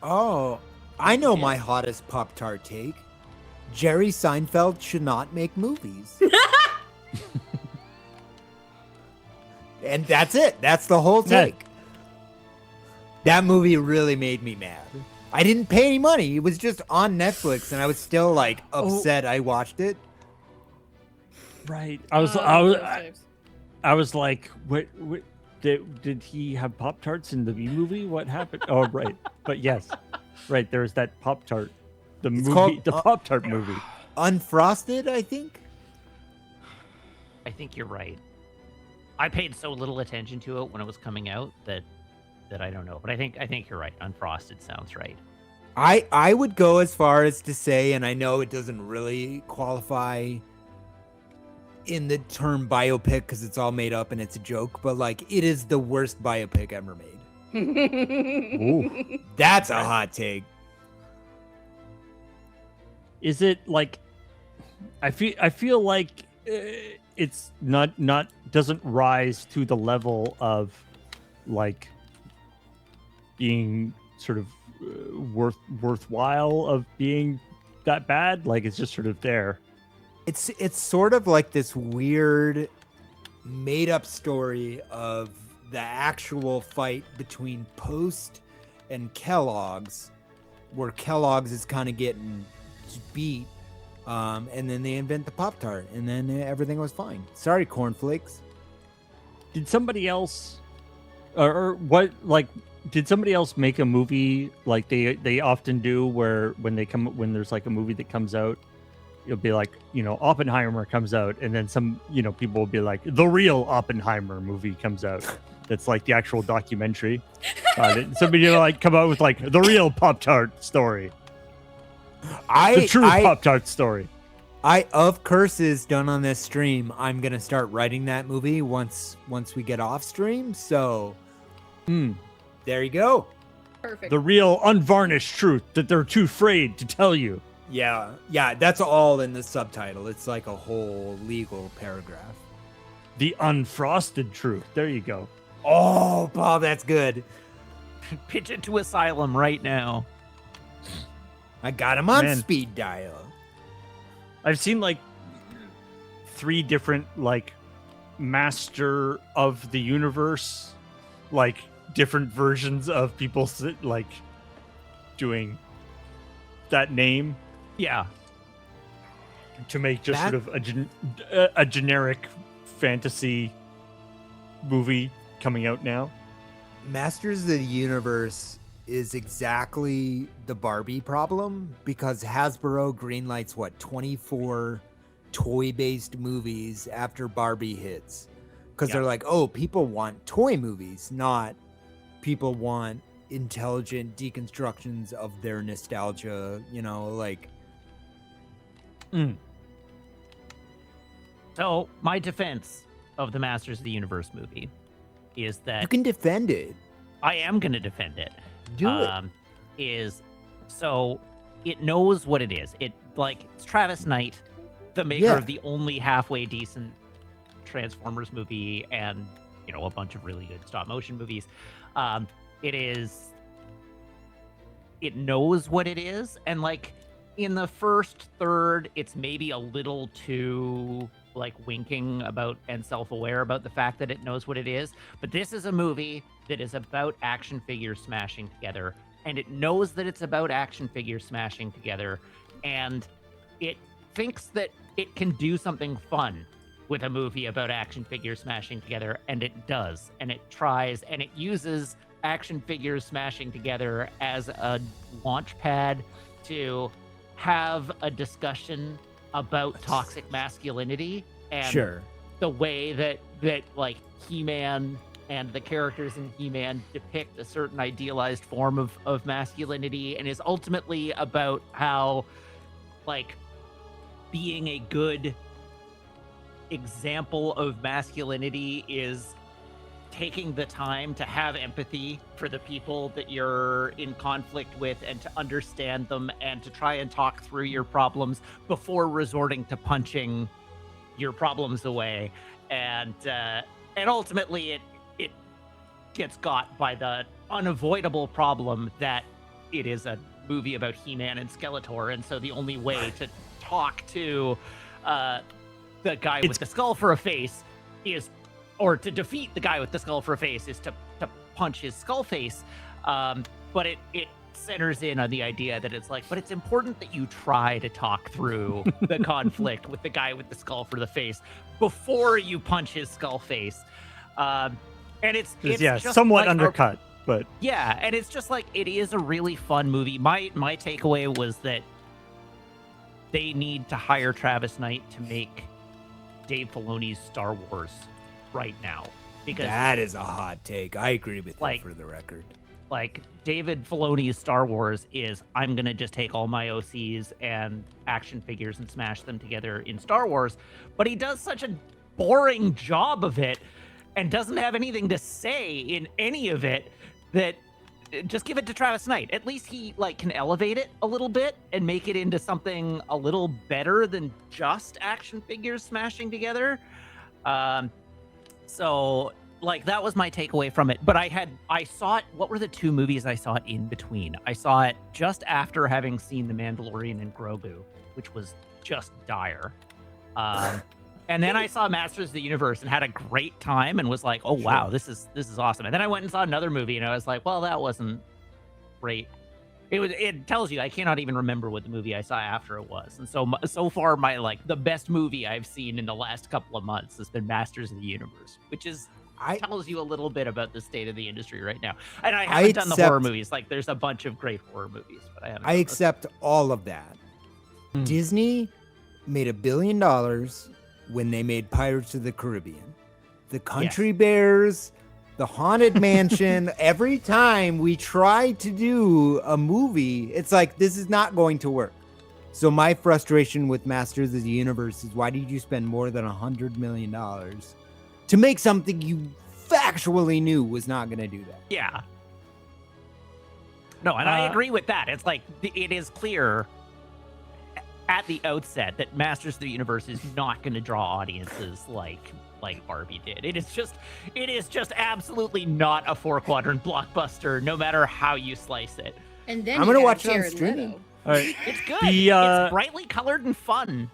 Oh, I know my hottest Pop-Tart take. Jerry Seinfeld should not make movies. And that's it. That's the whole take. That movie really made me mad. I didn't pay any money. It was just on Netflix, and I was still like upset I watched it. Right. I was like, what did he have Pop-Tarts in the B movie? What happened? Oh, right. But yes. Right, there's that Pop-Tart. The movie, called, the Pop-Tart movie. Unfrosted, I think. I think you're right. I paid so little attention to it when it was coming out that I don't know. But I think you're right. Unfrosted sounds right. I would go as far as to say, and I know it doesn't really qualify in the term biopic because it's all made up and it's a joke, but like it is the worst biopic ever made. Ooh, that's a hot take. Is it like? I feel like it's not doesn't rise to the level of like being sort of worthwhile of being that bad. Like it's just sort of there. It's sort of like this weird made up story of the actual fight between Post and Kellogg's, where Kellogg's is kind of getting beat, and then they invent the Pop-Tart, and then everything was fine. Sorry, cornflakes. Did somebody else, or what? Like, did somebody else make a movie like they often do, where when there's like a movie that comes out, it'll be like, Oppenheimer comes out, and then some, people will be like, the real Oppenheimer movie comes out. That's like the actual documentary. Somebody will like come out with like the real Pop-Tart story. The true Pop-Tart story. Of curses done on this stream, I'm gonna start writing that movie once we get off stream. So, there you go. Perfect. The real unvarnished truth that they're too afraid to tell you. Yeah, that's all in the subtitle. It's like a whole legal paragraph. The unfrosted truth. There you go. Oh, Bob, that's good. Pitch it to Asylum right now. I got him on speed dial. I've seen like 3 different like master of the universe, like different versions of people like doing that name. Yeah. To make just sort of a generic fantasy movie coming out now. Masters of the Universe is exactly the Barbie problem, because Hasbro greenlights 24 toy-based movies after Barbie hits, because they're like, oh, people want toy movies, not people want intelligent deconstructions of their nostalgia, like. So my defense of the Masters of the Universe movie is that you can defend it. I am going to defend it. Do it. Is so it knows what it is. It's Travis Knight, the maker of the only halfway decent Transformers movie and a bunch of really good stop motion movies. It knows what it is, and like in the first third, it's maybe a little too like winking about and self-aware about the fact that it knows what it is. But this is a movie that is about action figures smashing together, and it knows that it's about action figures smashing together, and it thinks that it can do something fun with a movie about action figures smashing together, and it does, and it tries, and it uses action figures smashing together as a launch pad to have a discussion about toxic masculinity and the way that like He-Man and the characters in He-Man depict a certain idealized form of masculinity, and is ultimately about how like being a good example of masculinity is taking the time to have empathy for the people that you're in conflict with and to understand them and to try and talk through your problems before resorting to punching your problems away. And ultimately it gets got by the unavoidable problem that it is a movie about He-Man and Skeletor, and so the only way to talk to the guy with the skull for a face is, or to defeat the guy with the skull for a face is to punch his skull face. But it centers in on the idea that it's like, but it's important that you try to talk through the conflict with the guy with the skull for the face before you punch his skull face. And it's just somewhat like undercut, but yeah, and it's just like, it is a really fun movie. My takeaway was that they need to hire Travis Knight to make Dave Filoni's Star Wars right now, because That is a hot take. I agree with Like- you for the record. like David Filoni's Star Wars is, I'm gonna just take all my OCs and action figures and smash them together in Star Wars, but he does such a boring job of it and doesn't have anything to say in any of it that just give it to Travis Knight. At least he like can elevate it a little bit and make it into something a little better than just action figures smashing together. So like that was my takeaway from it. But I saw it. What were the two movies I saw it in between? I saw it just after having seen The Mandalorian and Grogu, which was just dire. And then I saw Masters of the Universe and had a great time and was like, oh wow, this is awesome. And then I went and saw another movie and I was like, well, that wasn't great. It tells you I cannot even remember what the movie I saw after it was. And so far my like the best movie I've seen in the last couple of months has been Masters of the Universe, which tells you a little bit about the state of the industry right now. And I haven't done the horror movies. Like there's a bunch of great horror movies, but I haven't. I accept all of that. Disney made $1 billion when they made Pirates of the Caribbean. The Country Bears, the Haunted Mansion. Every time we try to do a movie, it's like, this is not going to work. So my frustration with Masters of the Universe is, why did you spend more than $100 million to make something you factually knew was not going to do that? Yeah. No, and I agree with that. It's like, it is clear at the outset that Masters of the Universe is not going to draw audiences like Barbie did. It is just absolutely not a 4-quadrant blockbuster, no matter how you slice it. And then I'm going gonna to watch it on Jared streaming. Leto. all right. It's good. The, It's brightly colored and fun.